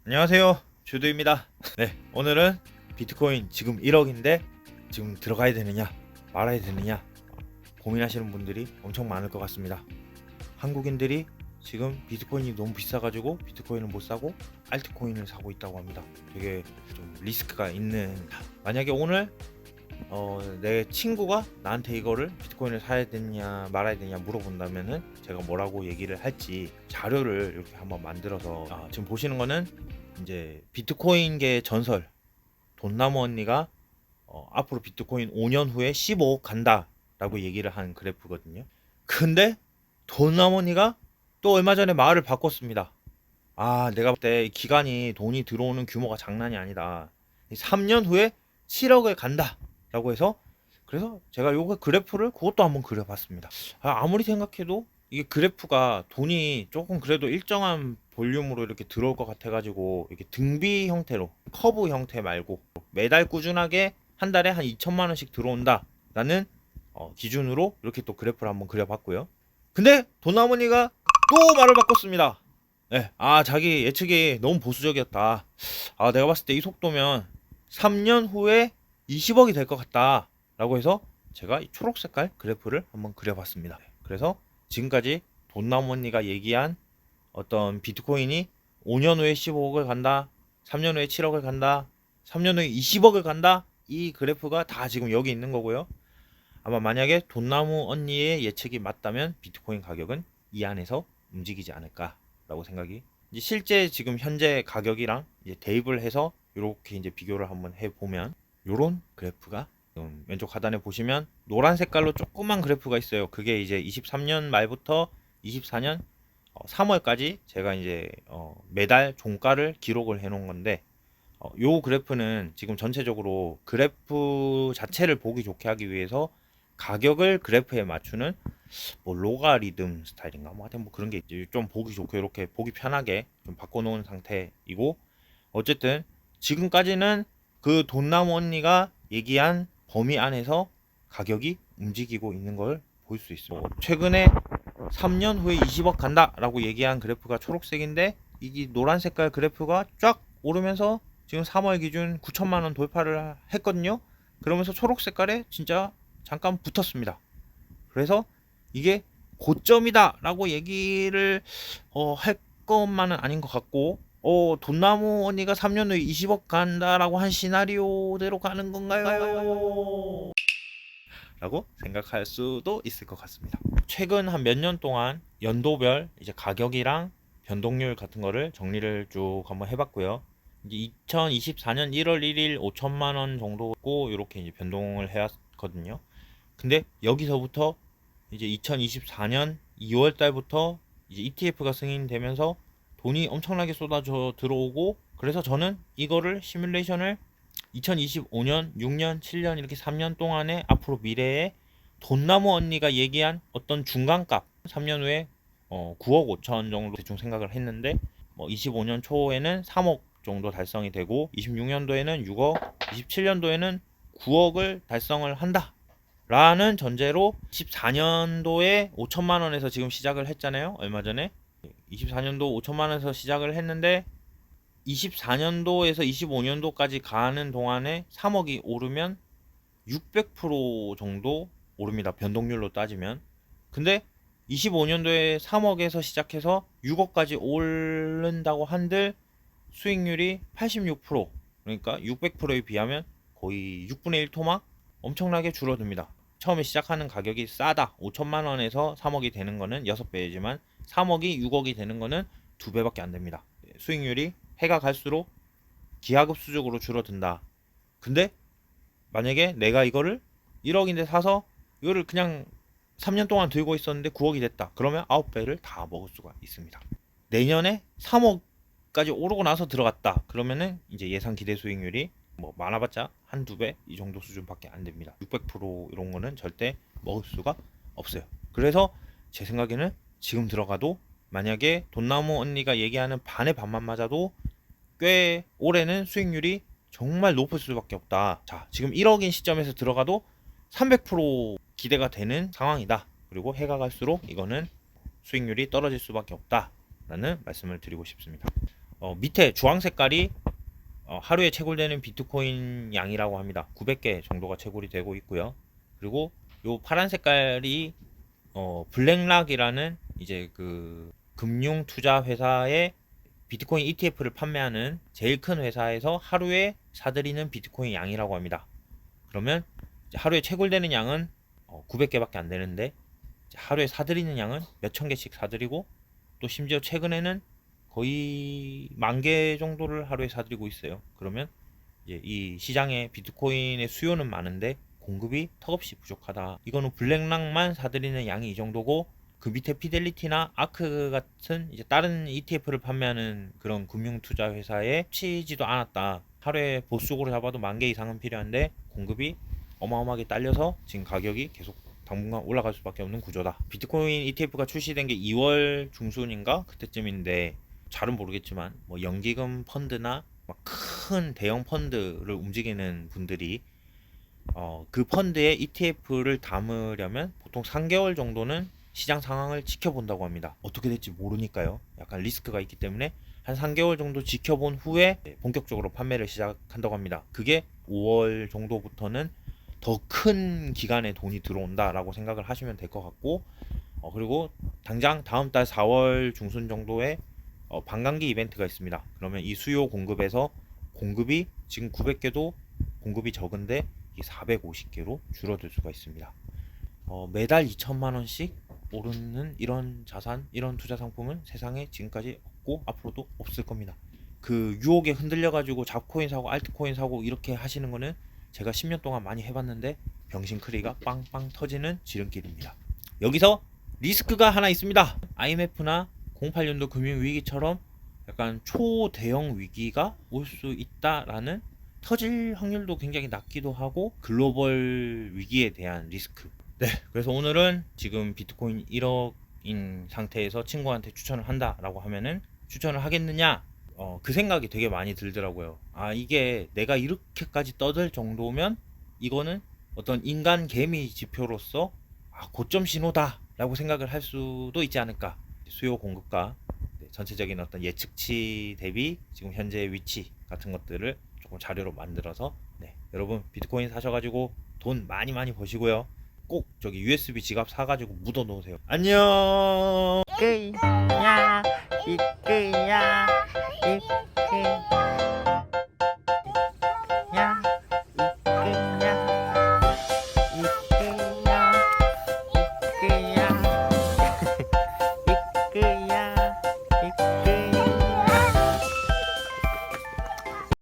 안녕하세요, 주두입니다. 네, 오늘은 비트코인 지금 1억인데 지금 들어가야 되느냐 말아야 되느냐 고민하시는 분들이 엄청 많을 것 같습니다. 한국인들이 지금 비트코인이 너무 비싸가지고 비트코인을 못 사고 알트코인을 사고 있다고 합니다. 되게 좀 리스크가 있는, 만약에 오늘 내 친구가 나한테 이거를 비트코인을 사야 되냐 말아야 되냐 물어본다면은 제가 뭐라고 얘기를 할지 자료를 이렇게 한번 만들어서, 지금 보시는 거는 이제 비트코인계 전설 돈나무 언니가 앞으로 비트코인 5년 후에 15억 간다 라고 얘기를 한 그래프거든요. 근데 돈나무 언니가 또 얼마 전에 말을 바꿨습니다. 내가 볼 때 기간이 돈이 들어오는 규모가 장난이 아니다, 3년 후에 7억을 간다 라고 해서, 그래서 제가 요거 그래프를 그것도 한번 그려봤습니다. 아무리 생각해도 이게 그래프가 돈이 조금 그래도 일정한 볼륨으로 이렇게 들어올 것 같아 가지고, 이렇게 등비 형태로 커브 형태 말고 매달 꾸준하게 한 달에 한 2천만 원씩 들어온다 라는 기준으로 이렇게 또 그래프를 한번 그려봤고요. 근데 돈나무니가 또 말을 바꿨습니다. 네, 자기 예측이 너무 보수적이었다. 내가 봤을 때 이 속도면 3년 후에 20억이 될 것 같다 라고 해서 제가 이 초록 색깔 그래프를 한번 그려봤습니다. 그래서 지금까지 돈나무 언니가 얘기한 어떤 비트코인이 5년 후에 15억을 간다, 3년 후에 7억을 간다, 3년 후에 20억을 간다, 이 그래프가 다 지금 여기 있는 거고요. 아마 만약에 돈나무 언니의 예측이 맞다면 비트코인 가격은 이 안에서 움직이지 않을까 라고 생각이, 이제 실제 지금 현재 가격이랑 이제 대입을 해서 이렇게 이제 비교를 한번 해보면 요런 그래프가, 왼쪽 하단에 보시면 노란 색깔로 조그만 그래프가 있어요. 그게 이제 23년 말부터 24년 3월까지 제가 이제 매달 종가를 기록을 해 놓은 건데, 요 그래프는 지금 전체적으로 그래프 자체를 보기 좋게 하기 위해서 가격을 그래프에 맞추는 뭐 로가리즘 스타일인가 뭐 하여튼 뭐 그런 게 있지. 좀 보기 좋게 이렇게 보기 편하게 좀 바꿔 놓은 상태이고, 어쨌든 지금까지는 그 돈나무 언니가 얘기한 범위 안에서 가격이 움직이고 있는 걸 볼 수 있어요. 최근에 3년 후에 20억 간다라고 얘기한 그래프가 초록색인데, 이 노란 색깔 그래프가 쫙 오르면서 지금 3월 기준 9천만 원 돌파를 했거든요. 그러면서 초록 색깔에 진짜 잠깐 붙었습니다. 그래서 이게 고점이다라고 얘기를 할 것만은 아닌 것 같고, 돈나무 언니가 3년 후에 20억 간다라고 한 시나리오대로 가는 건가요? 라고 생각할 수도 있을 것 같습니다. 최근 한 몇 년 동안 연도별 이제 가격이랑 변동률 같은 거를 정리를 쭉 한번 해봤고요. 이제 2024년 1월 1일 5천만 원 정도고 이렇게 이제 변동을 해왔거든요. 근데 여기서부터 이제 2024년 2월 달부터 이제 ETF가 승인되면서 돈이 엄청나게 쏟아져 들어오고, 그래서 저는 이거를 시뮬레이션을 2025년, 6년, 7년 이렇게 3년 동안에 앞으로 미래에 돈나무 언니가 얘기한 어떤 중간값 3년 후에 9억 5천 정도 대충 생각을 했는데, 뭐 25년 초에는 3억 정도 달성이 되고 26년도에는 6억, 27년도에는 9억을 달성을 한다 라는 전제로 24년도에 5천만 원에서 지금 시작을 했잖아요. 얼마 전에 24년도 5천만 원에서 시작을 했는데 24년도에서 25년도까지 가는 동안에 3억이 오르면 600% 정도 오릅니다. 변동률로 따지면. 근데 25년도에 3억에서 시작해서 6억까지 오른다고 한들 수익률이 86%, 그러니까 600%에 비하면 거의 6분의 1 토막 엄청나게 줄어듭니다. 처음에 시작하는 가격이 싸다 5천만 원에서 3억이 되는 거는 6배이지만 3억이 6억이 되는 거는 2배밖에 안 됩니다. 수익률이 해가 갈수록 기하급수적으로 줄어든다. 근데 만약에 내가 이거를 1억인데 사서 이거를 그냥 3년 동안 들고 있었는데 9억이 됐다. 그러면 9배를 다 먹을 수가 있습니다. 내년에 3억까지 오르고 나서 들어갔다. 그러면은 이제 예상 기대 수익률이 뭐 많아봤자 한두 배 이 정도 수준밖에 안 됩니다. 600% 이런 거는 절대 먹을 수가 없어요. 그래서 제 생각에는 지금 들어가도 만약에 돈나무 언니가 얘기하는 반의 반만 맞아도 꽤 올해는 수익률이 정말 높을 수밖에 없다. 자, 지금 1억인 시점에서 들어가도 300% 기대가 되는 상황이다. 그리고 해가 갈수록 이거는 수익률이 떨어질 수밖에 없다 라는 말씀을 드리고 싶습니다. 밑에 주황 색깔이 하루에 채굴되는 비트코인 양이라고 합니다. 900개 정도가 채굴이 되고 있고요. 그리고 요 파란 색깔이 블랙락이라는 이제 그 금융 투자 회사의 비트코인 ETF를 판매하는 제일 큰 회사에서 하루에 사들이는 비트코인 양이라고 합니다. 그러면 하루에 채굴되는 양은 900개밖에 안 되는데 하루에 사들이는 양은 몇천 개씩 사들이고 또 심지어 최근에는 거의 10,000개 정도를 하루에 사들이고 있어요. 그러면 이제 이 시장에 비트코인의 수요는 많은데 공급이 턱없이 부족하다. 이거는 블랙락만 사들이는 양이 이 정도고 그 밑에 피델리티나 아크 같은 이제 다른 ETF를 판매하는 그런 금융투자 회사에 치지도 않았다. 하루에 보수적으로 잡아도 10,000개 이상은 필요한데 공급이 어마어마하게 딸려서 지금 가격이 계속 당분간 올라갈 수밖에 없는 구조다. 비트코인 ETF가 출시된 게 2월 중순인가 그때쯤인데 잘은 모르겠지만 뭐 연기금 펀드나 막 큰 대형 펀드를 움직이는 분들이 그 펀드에 ETF를 담으려면 보통 3개월 정도는 시장 상황을 지켜본다고 합니다. 어떻게 될지 모르니까요. 약간 리스크가 있기 때문에 한 3개월 정도 지켜본 후에 본격적으로 판매를 시작한다고 합니다. 그게 5월 정도부터는 더 큰 기간에 돈이 들어온다라고 생각을 하시면 될 것 같고 그리고 당장 다음 달 4월 중순 정도에 반감기 이벤트가 있습니다. 그러면 이 수요 공급에서 공급이 지금 900개도 공급이 적은데 450개로 줄어들 수가 있습니다. 매달 2천만 원씩 오르는 이런 자산, 이런 투자 상품은 세상에 지금까지 없고 앞으로도 없을 겁니다. 그 유혹에 흔들려 가지고 잡코인 사고 알트코인 사고 이렇게 하시는 거는 제가 10년 동안 많이 해봤는데 병신크리가 빵빵 터지는 지름길입니다. 여기서 리스크가 하나 있습니다. IMF나 08년도 금융위기처럼 약간 초대형 위기가 올 수 있다라는 터질 확률도 굉장히 낮기도 하고 글로벌 위기에 대한 리스크. 네, 그래서 오늘은 지금 비트코인 1억인 상태에서 친구한테 추천을 한다라고 하면은 추천을 하겠느냐? 그 생각이 되게 많이 들더라고요. 아, 이게 내가 이렇게까지 떠들 정도면 이거는 어떤 인간 개미 지표로서 고점 신호다라고 생각을 할 수도 있지 않을까. 수요 공급과 전체적인 어떤 예측치 대비 지금 현재의 위치 같은 것들을 조금 자료로 만들어서 여러분 비트코인 사셔가지고 돈 많이 버시고요. 꼭 저기 USB 지갑 사가지고 묻어 놓으세요. 안녕. 이끄야 이끄야 이끄